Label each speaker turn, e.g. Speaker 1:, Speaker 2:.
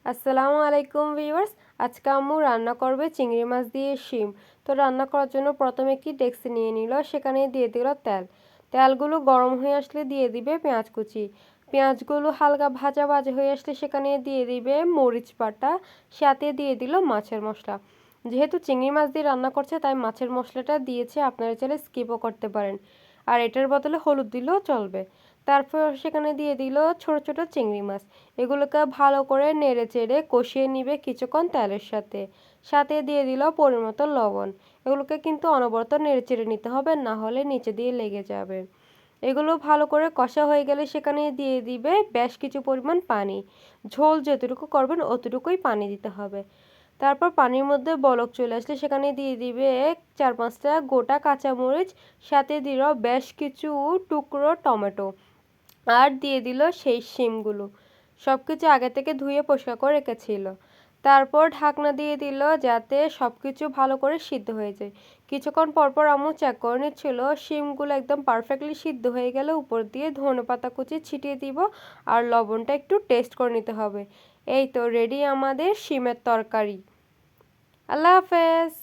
Speaker 1: আসসালামু আলাইকুম ভিউয়ার্স। আজকে আম্মু রান্না করবে চিংড়ি মাছ দিয়ে শিম। তো রান্না করার জন্য প্রথমে একটি ডেকচি নিয়ে নিল, সেখানে দিয়ে দিল তেল। তেলগুলো গরম হয়ে আসলে দিয়ে দিবে পেঁয়াজ কুচি। পেঁয়াজগুলো হালকা ভাজা ভাজা হয়ে আসলে সেখানে দিয়ে দিবে মরিচ বাটা, সাথে দিয়ে দিল মাছের মশলা। যেহেতু চিংড়ি মাছ দিয়ে রান্না করছে তাই মাছের মশলাটা দিয়েছে, আপনারা চাইলে স্কিপও করতে পারেন। আর এটার বদলে হলুদ দিলেও চলবে। তারপর সেখানে দিয়ে দিল ছোট ছোট চিংড়ি মাছ। এগুলোকে ভালো করে নেড়ে চেড়ে কষিয়ে নিবে কিছুক্ষণ তেলের সাথে। সাথে দিয়ে দিল পরিমতো লবণ। এগুলোকে কিন্তু অনবরত নেড়ে চেড়ে নিতে হবে, না হলে নিচে দিয়ে লেগে যাবে। এগুলো ভালো করে কষা হয়ে গেলে সেখানে দিয়ে দিবে বেশ কিছু পরিমাণ পানি। ঝোল যতটুকু করবেন অতটুকুই পানি দিতে হবে। তারপর পানির মধ্যে বলক চলে আসলে সেখানে দিয়ে দিবে 4-5টা গোটা কাঁচামরিচ, সাথে দিল বেশ কিছু টুকরো টমেটো, আর দিয়ে দিল সেই শিমগুলো। সব কিছু আগে থেকে ধুয়ে পরিষ্কার করে রেখেছিল। তারপর ঢাকনা দিয়ে দিল যাতে সব কিছু ভালো করে সিদ্ধ হয়ে যায়। কিছুক্ষণ পরপর আম্মু চেক করে নিচ্ছিল, শিমগুলো একদম পারফেক্টলি সিদ্ধ হয়ে গেলে উপর দিয়ে ধনেপাতা কুচি ছিটিয়ে দিব, আর লবণটা একটু টেস্ট করে নিতে হবে। এই তো রেডি আমাদের শিমের তরকারি। আল্লাহ হাফেজ।